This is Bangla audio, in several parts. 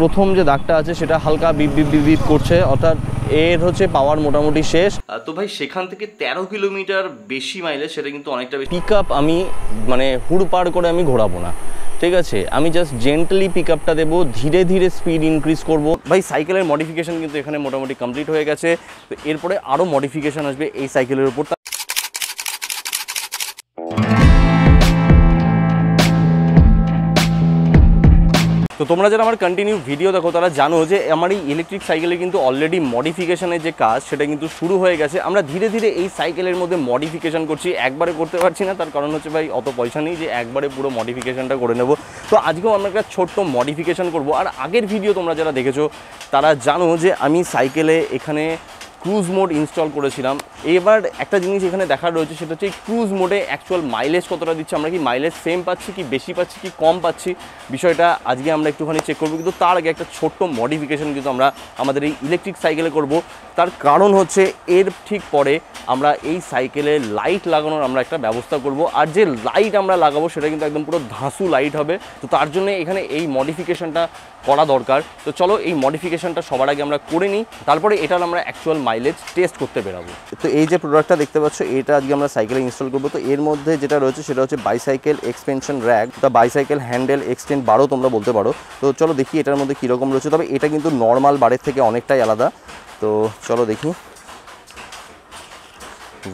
প্রথম যে দাগটা আছে সেটা হালকা বিপ বিপ বিপ বিপ করছে, অর্থাৎ এর হচ্ছে পাওয়ার মোটামুটি শেষ। তো ভাই সেখান থেকে 13 কিলোমিটার বেশি মাইলেজ, সেটা কিন্তু অনেকটা বেশি। পিক আপ আমি মানে হুড় পার করে আমি ঘোরাবো না, ঠিক আছে, আমি জাস্ট জেন্টলি পিক আপটা দেবো, ধীরে ধীরে স্পিড ইনক্রিজ করব। ভাই সাইকেলের মডিফিকেশন কিন্তু এখানে মোটামুটি কমপ্লিট হয়ে গেছে। তো এরপরে আরও মডিফিকেশান আসবে এই সাইকেলের উপর। তো তোমরা যারা আমার কন্টিনিউ ভিডিও দেখো তারা জানো যে আমার এই ইলেকট্রিক সাইকেলে কিন্তু অলরেডি মডিফিকেশনের যে কাজ সেটা কিন্তু শুরু হয়ে গেছে। আমরা ধীরে ধীরে এই সাইকেলের মধ্যে মডিফিকেশন করছি, একবারে করতে পারছি না, তার কারণ হচ্ছে ভাই অত পয়সা নেই যে একবারে পুরো মডিফিকেশনটা করে নেব। তো আজকেও আমরা একটা ছোট্ট মডিফিকেশন করব। আর আগের ভিডিও তোমরা যারা দেখেছো তারা জানো যে আমি সাইকেলে এখানে ক্রুজ মোড ইনস্টল করেছিলাম। এবার একটা জিনিস এখানে দেখার রয়েছে, সেটা হচ্ছে ক্রুজ মোডে অ্যাকচুয়াল মাইলেজ কতটা দিচ্ছে, আমরা কি মাইলেজ সেম পাচ্ছি কি বেশি পাচ্ছি কি কম পাচ্ছি, বিষয়টা আজকে আমরা একটুখানি চেক করবো। কিন্তু তার আগে একটা ছোট্ট মডিফিকেশন কিন্তু আমরা আমাদের এই ইলেকট্রিক সাইকেলে করব। তার কারণ হচ্ছে এর ঠিক পরে আমরা এই সাইকেলে লাইট লাগানোর আমরা একটা ব্যবস্থা করব। আর যে লাইট আমরা লাগাবো সেটা কিন্তু একদম পুরো ধাঁসু লাইট হবে। তো তার জন্য এখানে এই মডিফিকেশনটা করা দরকার। তো চলো এই মডিফিকেশনটা সবার আগে আমরা করে নিই, তারপরে এটার আমরা অ্যাকচুয়াল মাইলেজ টেস্ট করতে বেরাবো। তো এই যে প্রোডাক্টটা দেখতে পাচ্ছ এটা আজকে আমরা সাইকেলে ইনস্টল করবো। তো এর মধ্যে যেটা রয়েছে সেটা হচ্ছে বাইসাইকেল এক্সপেনশন র্যাক, বা বাইসাইকেল হ্যান্ডেল এক্সটেন্ড বারও তোমরা বলতে পারো। তো চলো দেখি এটার মধ্যে কীরকম রয়েছে। তবে এটা কিন্তু নর্মাল বারের থেকে অনেকটাই আলাদা। তো চলো দেখি।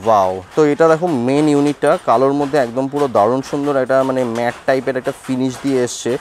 ওয়াও, তো এটা দেখো মেন ইউনিটটা কালোর মধ্যে একদম পুরো দারুণ সুন্দর একটা মানে ম্যাট টাইপের একটা ফিনিশ দিয়ে এসছে।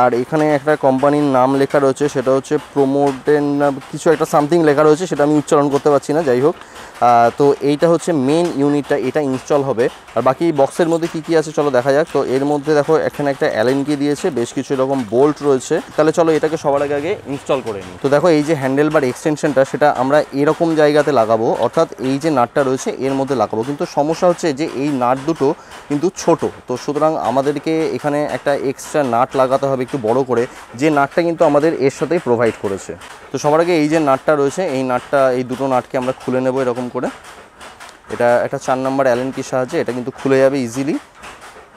আর এখানে একটা কোম্পানির নাম লেখা রয়েছে, সেটা হচ্ছে প্রোমোটেন কিছু একটা সামথিং লেখা রয়েছে, সেটা আমি উচ্চারণ করতে পারছি না, যাই হোক। তো এইটা হচ্ছে মেন ইউনিটটা, এটা ইনস্টল হবে। আর বাকি বক্সের মধ্যে কি কি আছে চলো দেখা যাক। তো এর মধ্যে দেখো এখানে একটা অ্যালেন কি দিয়েছে, বেশ কিছু এরকম বোল্ট রয়েছে। তাহলে চলো এটাকে সবার আগে ইনস্টল করে নিই। তো দেখো এই যে হ্যান্ডেল বার এক্সটেনশনটা সেটা আমরা এরকম জায়গাতে লাগাবো, অর্থাৎ এই যে নাটটা রয়েছে এর মধ্যে লাগাবো। কিন্তু সমস্যা হচ্ছে যে এই নাট দুটো কিন্তু ছোট, তো সুতরাং আমাদেরকে এখানে একটা এক্সট্রা নাট লাগাতে হবে একটু বড় করে, যে নাটটা কিন্তু আমাদের এর সাথেই প্রোভাইড করেছে। তো সবার আগে এই যে নাটটা রয়েছে এই নাটটা, এই দুটো নাটকে আমরা খুলে নেব এরকম করে। এটা একটা 4 নম্বর অ্যালেন কির সাহায্যে এটা কিন্তু খুলে যাবে ইজিলি।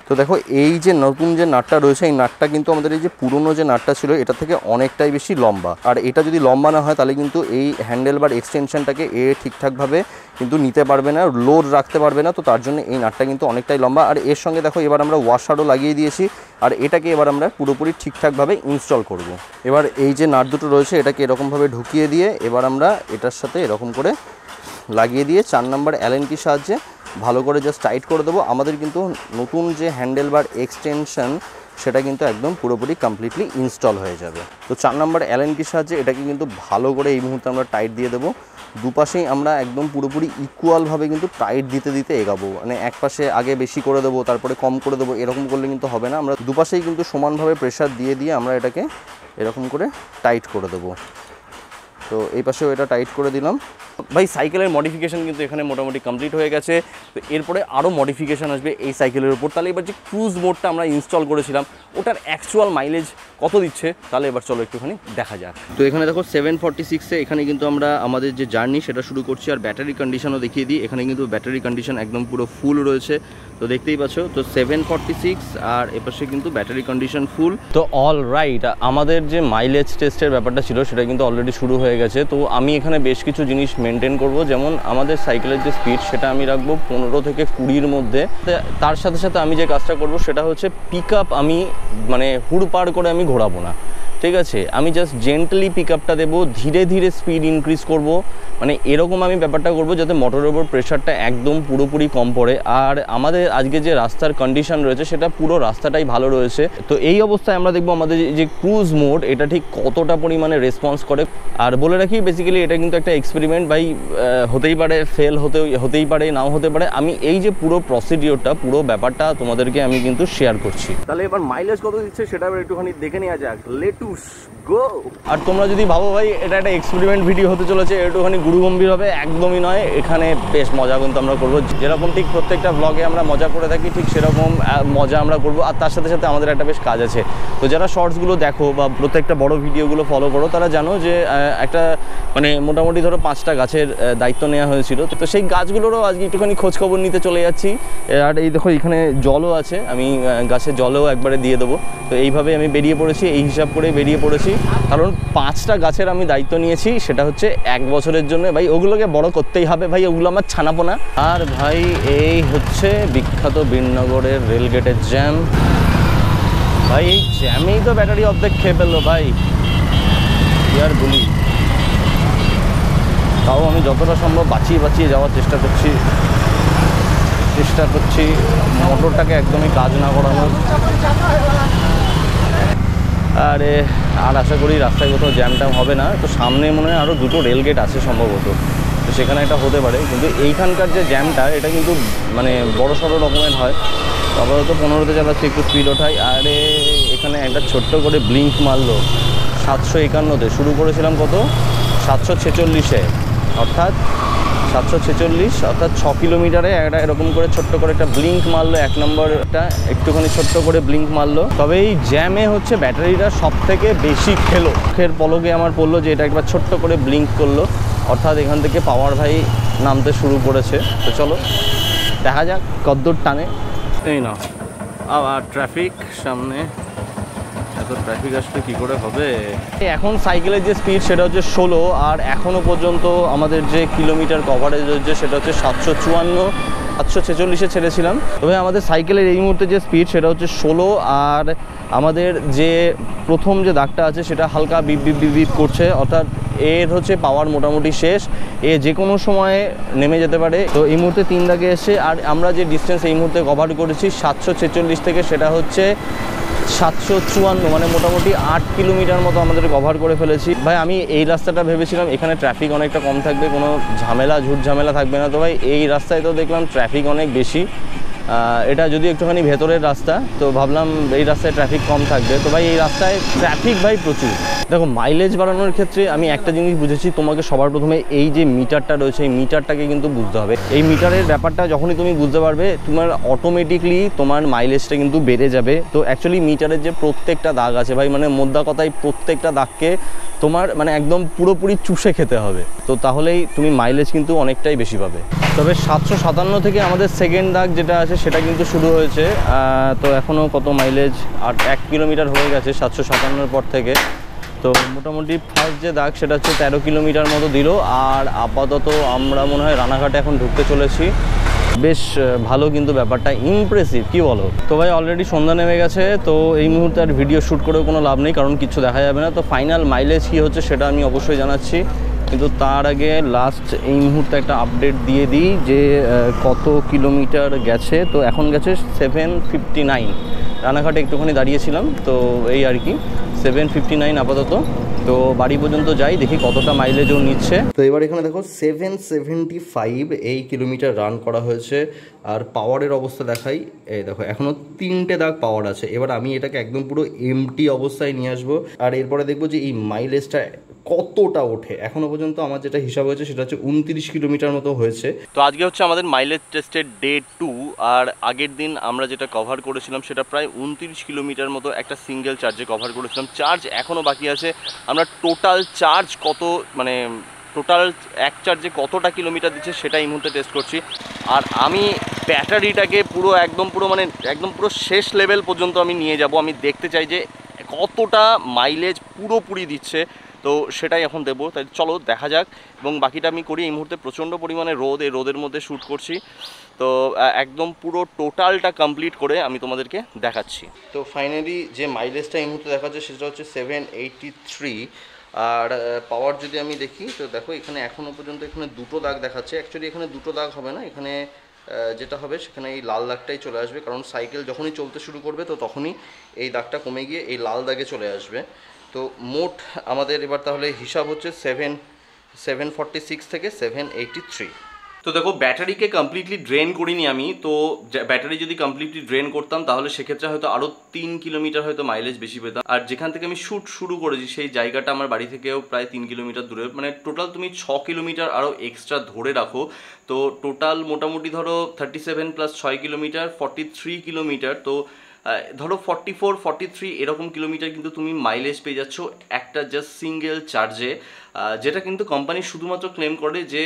তো দেখো এই যে নতুন যে নাটটা রয়েছে এই নাটটা কিন্তু আমাদের এই যে পুরনো যে নাটটা ছিল এটা থেকে অনেকটাই বেশি লম্বা। আর এটা যদি লম্বা না হয় তাহলে কিন্তু এই হ্যান্ডেল বার এক্সটেনশনটাকে ঠিকঠাকভাবে কিন্তু নিতে পারবে না, লোড রাখতে পারবে না। তো তার জন্য এই নাটটা কিন্তু অনেকটাই লম্বা। আর এর সঙ্গে দেখো এবার আমরা ওয়াশারও লাগিয়ে দিয়েছি, আর এটাকে এবার আমরা পুরোপুরি ঠিকঠাকভাবে ইনস্টল করব। এবার এই যে নাট দুটো রয়েছে এটাকে এরকমভাবে ঢুকিয়ে দিয়ে এবার আমরা এটার সাথে এরকম করে লাগিয়ে দিয়ে 4 নম্বর অ্যালেন কির সাহায্যে ভালো করে জাস্ট টাইট করে দেবো। আমাদের কিন্তু নতুন যে হ্যান্ডেল বার এক্সটেনশন সেটা কিন্তু একদম পুরোপুরি কমপ্লিটলি ইনস্টল হয়ে যাবে। তো 4 নম্বর অ্যালেন কির সাহায্যে এটাকে কিন্তু ভালো করে এই মুহূর্তে আমরা টাইট দিয়ে দেবো। দুপাশেই আমরা একদম পুরোপুরি ইকুয়ালভাবে কিন্তু টাইট দিতে দিতে এগাবো, মানে এক পাশে আগে বেশি করে দেবো তারপরে কম করে দেবো এরকম করলে কিন্তু হবে না। আমরা দুপাশেই কিন্তু সমানভাবে প্রেশার দিয়ে দিয়ে আমরা এটাকে এরকম করে টাইট করে দেবো। তো এই পাশেও এটা টাইট করে দিলাম। ভাই সাইকেলের মডিফিকেশান কিন্তু এখানে মোটামুটি কমপ্লিট হয়ে গেছে। তো এরপরে আরও মডিফিকেশান আসবে এই সাইকেলের উপর। তাহলে এবার যে ক্রুজ মোডটা আমরা ইনস্টল করেছিলাম ওটার অ্যাকচুয়াল মাইলেজ কত দিচ্ছে তাহলে এবার চলো একটুখানি দেখা যাক। তো এখানে দেখো 746-এ এখানে কিন্তু আমরা আমাদের যে জার্নি সেটা শুরু করছি। আর ব্যাটারি কন্ডিশনও দেখিয়ে দিই, এখানে কিন্তু ব্যাটারি কন্ডিশন একদম পুরো ফুল রয়েছে, তো দেখতেই পাচ্ছ। তো 746 আর এপাশে কিন্তু ব্যাটারি কন্ডিশন ফুল। তো অল রাইট, আমাদের যে মাইলেজ টেস্টের ব্যাপারটা ছিল সেটা কিন্তু অলরেডি শুরু হয়ে গেছে। তো আমি এখানে বেশ কিছু জিনিস মেনটেন করব, যেমন আমাদের সাইকেলের যে স্পিড সেটা আমি রাখবো 15 থেকে 20-র মধ্যে। তার সাথে সাথে আমি যে কাজটা করব সেটা হচ্ছে পিক আপ আমি মানে হুড় পার করে আমি ঘোরাবো না, ঠিক আছে, আমি জাস্ট জেন্টলি পিক আপটা দেবো, ধীরে ধীরে স্পিড ইনক্রিজ করব, মানে এরকম আমি ব্যাপারটা করব যাতে মোটরের ওপর প্রেশারটা একদম পুরোপুরি কম পড়ে। আর আমাদের আজকে যে রাস্তার কন্ডিশন রয়েছে সেটা পুরো রাস্তাটাই ভালো রয়েছে। তো এই অবস্থায় আমরা দেখবো আমাদের যে ক্রুজ মোড এটা ঠিক কতটা পরিমাণে রেসপন্স করে। আর বলে রাখি বেসিক্যালি এটা কিন্তু একটা এক্সপেরিমেন্ট, ভাই হতেই পারে ফেল হতেই পারে নাও হতে পারে। আমি এই যে পুরো প্রসিডিওরটা পুরো ব্যাপারটা তোমাদেরকে আমি কিন্তু শেয়ার করছি। তাহলে এবার মাইলেজ কত দিচ্ছে সেটা এবার একটুখানি দেখে নেওয়া যাক। লেটুস গো। আর তোমরা যদি ভাবো ভাই এটা একটা এক্সপেরিমেন্ট ভিডিও হতে চলেছে, একটুখানি গুরুগম্ভীর হবে, একদমই নয়। এখানে বেশ মজা কিন্তু আমরা করবো, যেরকম ঠিক প্রত্যেকটা ব্লগে আমরা মজা করে থাকি ঠিক সেরকম মজা আমরা করবো। আর তার সাথে সাথে আমাদের একটা বেশ কাজ আছে। তো যারা শর্টসগুলো দেখো বা প্রত্যেকটা বড় ভিডিওগুলো ফলো করো তারা জানো যে একটা মানে মোটামুটি ধরো 5টা গাছের দায়িত্ব নেওয়া হয়েছিল। তো সেই গাছগুলোরও আজকে একটুখানি খোঁজখবর নিতে চলে যাচ্ছি। আর এই দেখো এখানে জলও আছে, আমি গাছের জলও একবারে দিয়ে দেবো। তো এইভাবে আমি বেরিয়ে পড়েছি, এই হিসাব করে বেরিয়ে পড়েছি, কারণ 5টা গাছের আমি দায়িত্ব নিয়েছি, সেটা হচ্ছে 1 বছরের জন্য। ভাই ওগুলোকে বড় করতেই হবে ভাই, ওগুলো আমার ছানাপোনা। আর ভাই এই হচ্ছে বিখ্যাত বীরনগরের রেলগেটের জ্যাম। ভাই এই জ্যামেই তো ব্যাটারি অর্ধেক খেয়ে ফেললো ভাই, আর বলি। তাও আমি যতটা সম্ভব বাঁচিয়ে যাওয়ার চেষ্টা করছি মোটরটাকে একদমই কাজ না করানোর। আর আশা করি রাস্তায় কোথাও জ্যাম ট্যাম হবে না। তো সামনে মনে হয় আরও 2টো রেলগেট আছে সম্ভবত, তো সেখানে এটা হতে পারে। কিন্তু এইখানকার যে জ্যামটা, এটা কিন্তু মানে বড় সড়ো রকমের হয়। আপাতত 15তে চালাচ্ছি, একটু স্পিড ওঠাই। আরে এখানে একটা ছোট্ট করে ব্লিঙ্ক মারলো 751-তে। শুরু করেছিলাম কত, 746-এ, অর্থাৎ 746, অর্থাৎ 6 কিলোমিটারে একটা এরকম করে ছোট্ট করে একটা ব্লিঙ্ক মারলো। 1 নম্বরটা একটুখানি ছোট্ট করে ব্লিঙ্ক মারলো। তবে এই জ্যামে হচ্ছে ব্যাটারিটা সব থেকে বেশি খেলো। চোখের পলকে আমার পড়লো যে এটা একবার ছোট্ট করে ব্লিঙ্ক করলো, অর্থাৎ এখান থেকে পাওয়ার ভাই নামতে শুরু করেছে। তো চলো দেখা যাক কতদূর টানে। এই না আবার ট্রাফিক সামনে, এত ট্রাফিক আসলে কী করে হবে। এখন সাইকেলের যে স্পিড সেটা হচ্ছে 16, আর এখনও পর্যন্ত আমাদের যে কিলোমিটার কভারেজ হচ্ছে সেটা হচ্ছে 754, 746-এ ছেড়েছিলাম। তবে আমাদের সাইকেলের এই মুহূর্তে যে স্পিড সেটা হচ্ছে 16, আর আমাদের যে প্রথম যে দাগটা আছে সেটা হালকা বিপ বিপ বিপ বিপ করছে, অর্থাৎ এর হচ্ছে পাওয়ার মোটামুটি শেষ, এ যে কোনো সময় নেমে যেতে পারে। তো এই মুহূর্তে 3 দাগে এসছে, আর আমরা যে ডিস্টেন্স এই মুহূর্তে কভার করেছি 746 থেকে, সেটা হচ্ছে 754, মানে মোটামুটি 8 কিলোমিটার মতো আমাদের কভার করে ফেলেছি। ভাই আমি এই রাস্তাটা ভেবেছিলাম এখানে ট্রাফিক অনেকটা কম থাকবে, কোনো ঝুট ঝামেলা থাকবে না। তো ভাই এই রাস্তায় তো দেখলাম ট্রাফিক অনেক বেশি। এটা যদি একটুখানি ভেতরের রাস্তা, তো ভাবলাম এই রাস্তায় ট্রাফিক কম থাকবে। তো ভাই এই রাস্তায় ট্রাফিক ভাই প্রচুর। দেখো মাইলেজ বাড়ানোর ক্ষেত্রে আমি একটা জিনিস বুঝেছি, তোমাকে সবার প্রথমে এই যে মিটারটা রয়েছে এই মিটারটাকে কিন্তু বুঝতে হবে। এই মিটারের ব্যাপারটা যখনই তুমি বুঝতে পারবে, তোমার অটোমেটিকলি তোমার মাইলেজটা কিন্তু বেড়ে যাবে। তো অ্যাকচুয়ালি মিটারের যে প্রত্যেকটা দাগ আছে ভাই, মানে মোদ্দা কথায় প্রত্যেকটা দাগকে তোমার মানে একদম পুরোপুরি চুষে খেতে হবে, তো তাহলেই তুমি মাইলেজ কিন্তু অনেকটাই বেশি পাবে। তবে 757 থেকে আমাদের সেকেন্ড দাগ যেটা আছে সেটা কিন্তু শুরু হয়েছে। তো এখনও কত মাইলেজ, আর 1 কিলোমিটার হয়ে গেছে 757-এর পর থেকে। তো মোটামুটি ফার্স্ট যে দাগ সেটা হচ্ছে 13 কিলোমিটার মতো দিল। আর আপাতত আমরা মনে হয় রানাঘাটে এখন ঢুকতে চলেছি। বেশ ভালো কিন্তু ব্যাপারটা, ইমপ্রেসিভ, কি বলো। তো ভাই অলরেডি সন্ধ্যা নেমে গেছে, তো এই মুহূর্তে আর ভিডিও শ্যুট করেও কোনো লাভ নেই, কারণ কিছু দেখা যাবে না। তো ফাইনাল মাইলেজ কী হচ্ছে সেটা আমি অবশ্যই জানাচ্ছি, কিন্তু তার আগে লাস্ট এই মুহূর্তে একটা আপডেট দিয়ে দিই যে কত কিলোমিটার গেছে। তো এখন গেছে 759। রানাঘাটে একটুখানি দাঁড়িয়েছিলাম, তো এই আর কি 759 আপাতত। তো বাড়ি পর্যন্ত যাই, দেখি কতটা মাইলেজও নিচ্ছে। তো এবার এখানে দেখো 775 এই কিলোমিটার রান করা হয়েছে। আর পাওয়ারের অবস্থা দেখাই, এই দেখো এখনও 3টে দাগ পাওয়ার আছে। এবার আমি এটাকে একদম পুরো এমটি অবস্থায় নিয়ে আসবো, আর এরপরে দেখবো যে এই মাইলেজটা কতটা ওঠে। এখনো পর্যন্ত আমার যেটা হিসাব হয়েছে সেটা হচ্ছে 29 কিলোমিটার মতো হয়েছে। তো আজকে হচ্ছে আমাদের মাইলেজ টেস্টের ডে 2, আর আগের দিন আমরা যেটা কভার করেছিলাম সেটা প্রায় 29 কিলোমিটার মতো একটা সিঙ্গেল চার্জে কভার করেছিলাম। চার্জ এখনও বাকি আছে। আমরা টোটাল চার্জ কত, মানে টোটাল এক চার্জে কতটা কিলোমিটার দিচ্ছে সেটা এই মুহূর্তে টেস্ট করছি। আর আমি ব্যাটারিটাকে পুরো একদম পুরো শেষ লেভেল পর্যন্ত আমি নিয়ে যাব। আমি দেখতে চাই যে কতটা মাইলেজ পুরোপুরি দিচ্ছে, তো সেটাই এখন দেবো। তাই চলো দেখা যাক, এবং বাকিটা আমি করি। এই মুহূর্তে প্রচণ্ড পরিমাণে রোদ, এই রোদের মধ্যে শ্যুট করছি। তো একদম পুরো টোটালটা কমপ্লিট করে আমি তোমাদেরকে দেখাচ্ছি। তো ফাইনালি যে মাইলেজটা এই মুহূর্তে দেখাচ্ছে সেটা হচ্ছে 783। আর পাওয়ার যদি আমি দেখি, তো দেখো এখানে এখনও পর্যন্ত এখানে 2টো দাগ দেখাচ্ছে। অ্যাকচুয়ালি এখানে 2টো দাগ হবে না, এখানে যেটা হবে সেখানে এই লাল দাগটাই চলে আসবে, কারণ সাইকেল যখনই চলতে শুরু করবে তো তখনই এই দাগটা কমে গিয়ে এই লাল দাগে চলে আসবে। তো মোট আমাদের এবার তাহলে হিসাব হচ্ছে 746 থেকে 783। তো দেখো ব্যাটারিকে কমপ্লিটলি ড্রেন করিনি আমি। তো ব্যাটারি যদি কমপ্লিটলি ড্রেন করতাম তাহলে সেক্ষেত্রে হয়তো আরও 3 কিলোমিটার হয়তো মাইলেজ বেশি পেতাম। আর যেখান থেকে আমি শ্যুট শুরু করেছি সেই জায়গাটা আমার বাড়ি থেকেও প্রায় 3 কিলোমিটার দূরে, মানে টোটাল তুমি 6 কিলোমিটার আরও এক্সট্রা ধরে রাখো। তো টোটাল মোটামুটি ধরো 37 প্লাস 6 কিলোমিটার 43 কিলোমিটার। তো ধরো 44, 43 এরকম কিলোমিটার কিন্তু তুমি মাইলেজ পেয়ে যাচ্ছ একটা জাস্ট সিঙ্গেল চার্জে, যেটা কিন্তু কোম্পানি শুধুমাত্র ক্লেম করে যে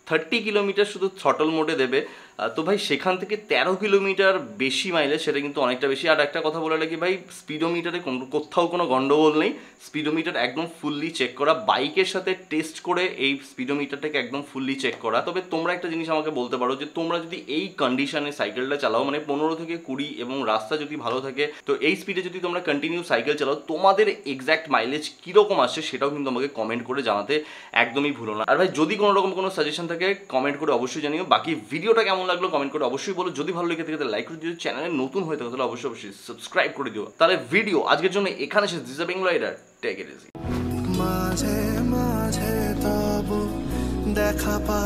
30 কিলোমিটার শুধু থ্রটল মোডে দেবে, তো ভাই সেখান থেকে 13 কিলোমিটার বেশি মাইলেজ, সেটা কিন্তু অনেকটা বেশি। আর একটা কথা বলে রাখি ভাই, স্পিডোমিটারে কোথাও কোনো গন্ডগোল নেই, স্পিডোমিটার একদম ফুললি চেক করা, বাইকের সাথে টেস্ট করে এই স্পিডোমিটারটাকে একদম ফুললি চেক করা। তবে তোমরা একটা জিনিস আমাকে বলতে পারো যে তোমরা যদি এই কন্ডিশনে সাইকেলটা চালাও, মানে 15 থেকে 20 এবং রাস্তা যদি ভালো থাকে, তো এই স্পিডে যদি তোমরা কন্টিনিউ সাইকেল চালাও, তোমাদের এক্স্যাক্ট মাইলেজ কীরকম আসছে সেটাও কিন্তু আমাকে কমেন্ট করে জানাতে একদমই ভুলো না। আর ভাই যদি কোনো রকম কোনো সাজেশন থাকে কমেন্ট করে অবশ্যই জানিও। বাকি ভিডিওটা কেমন লাগলো কমেন্ট করে অবশ্যই বলো। যদি ভালো লেগে থাকে তাহলে লাইক করে দিও, চ্যানেলে নতুন হয়ে থাকে তাহলে অবশ্যই সাবস্ক্রাইব করে দিও। তাহলে ভিডিও আজকের জন্য এখানে শেষ। This is Bengal rider, take it easy. মাঝে মাঝে তবু দেখা পা